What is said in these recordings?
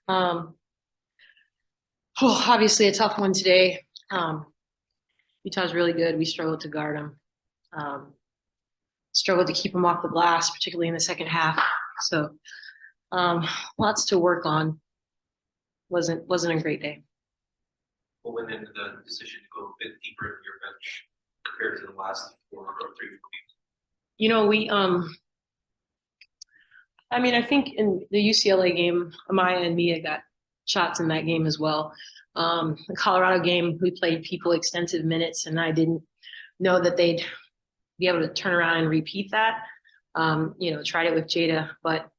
Um, Obviously a tough one today. Utah's really good. We struggled to guard them. Um, Struggled to keep them off the glass, particularly in the second half. So lots to work on. Wasn't a great day. What went into the decision to go a bit deeper in your bench compared to the last 4 or 3 weeks? I think in the UCLA game, Amaya and Mia got shots in that game as well. The Colorado game, we played people extensive minutes, and I didn't know that they'd be able to turn around and repeat that. Tried it with Jada, but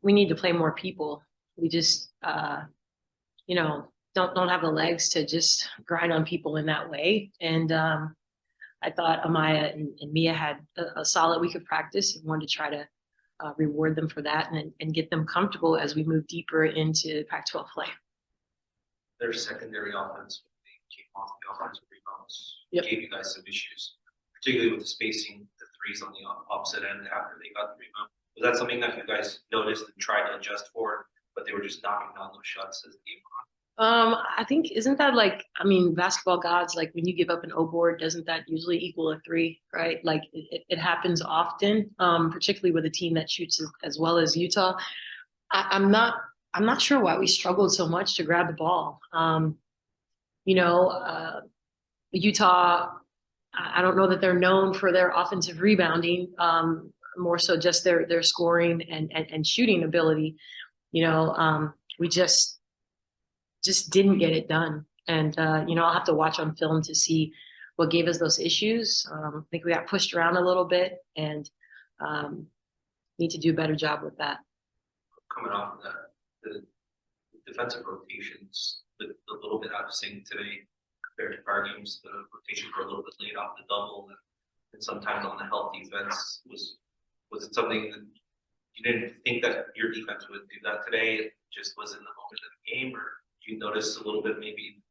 we need to play more people. We just, don't have the legs to just grind on people in that way. And I thought Amaya and Mia had a solid week of practice and wanted to try to reward them for that and get them comfortable as we move deeper into Pac-12 play. Their secondary offense, when they came off the offensive rebounds, gave you guys some issues, particularly with the spacing, the threes on the opposite end after they got the rebound. Was that something that you guys noticed and tried to adjust for, but they were just knocking down those shots as the game went on? I think, isn't that basketball gods, like when you give up an O board, doesn't that usually equal a three, right? Like it happens often, particularly with a team that shoots as well as Utah. I'm not sure why we struggled so much to grab the ball. Utah, I don't know that they're known for their offensive rebounding, more so just their scoring and shooting ability. We just didn't get it done. And, I'll have to watch on film to see what gave us those issues. I think we got pushed around a little bit and need to do a better job with that. Coming off of that, the defensive rotations looked a little bit out of sync today compared to prior games. The rotations were a little bit late off the double, and sometimes on the help defense. Was it something that you didn't think that your defense would do that today? It just was in the moment of the game, or you noticed a little bit maybe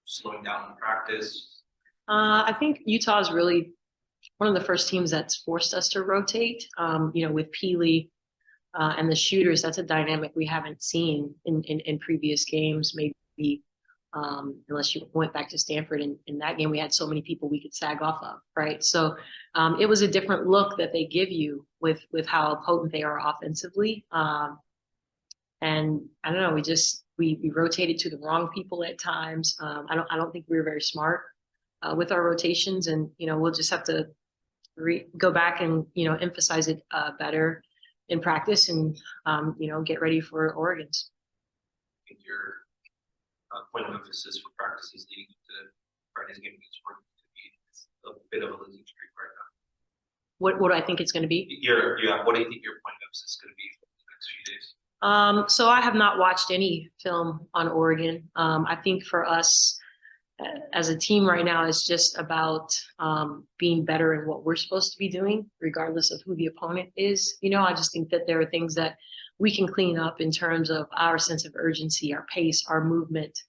slowing down in practice? I think Utah is really one of the first teams that's forced us to rotate. With Peely and the shooters, that's a dynamic we haven't seen in previous games. Maybe unless you went back to Stanford, in that game we had so many people we could sag off of, right? So it was a different look that they give you with how potent they are offensively. And I don't know, we rotated to the wrong people at times. I don't think we were very smart with our rotations, and we'll just have to go back and emphasize it better in practice, and get ready for Oregon's. I think your point of emphasis for practices leading to Friday's game against Oregon to be a bit of a losing streak right now. What do I think it's going to be? What do you think your point of emphasis is going to be for the next few days? So I have not watched any film on Oregon. I think for us as a team right now, it's just about being better in what we're supposed to be doing, regardless of who the opponent is. I just think that there are things that we can clean up in terms of our sense of urgency, our pace, our movement,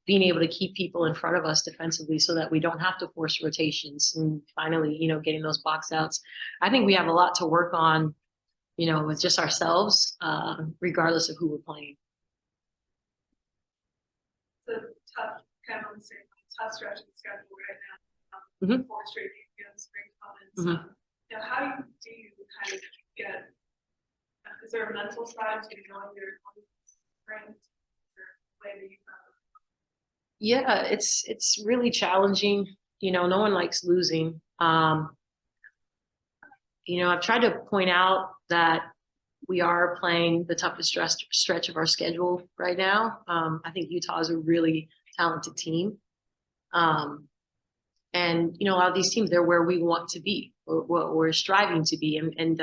being able to keep people in front of us defensively so that we don't have to force rotations, and finally, getting those box outs. I think we have a lot to work on, with just ourselves, regardless of who we're playing. It's a tough stretch of the schedule right now. 4 straight games, spring comments. How do you kind of get? Is there a mental side to knowing your strength or way that you? Yeah, it's really challenging. No one likes losing. I've tried to point out that we are playing the toughest stretch of our schedule right now. I think Utah is a really talented team. And a lot of these teams, they're where we want to be, or what we're striving to be. And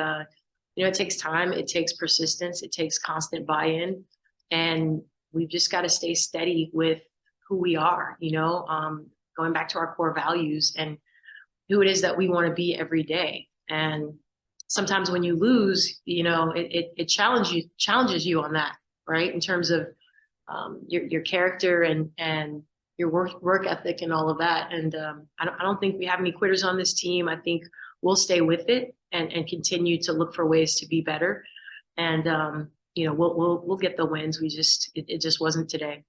it takes time, it takes persistence, it takes constant buy-in. And we've just got to stay steady with who we are, going back to our core values and who it is that we want to be every day. And sometimes when you lose, it challenges you on that, right? In terms of your character and your work ethic and all of that. And I don't think we have any quitters on this team. I think we'll stay with it and continue to look for ways to be better. And you know, we'll get the wins. It just wasn't today.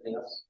Anything else?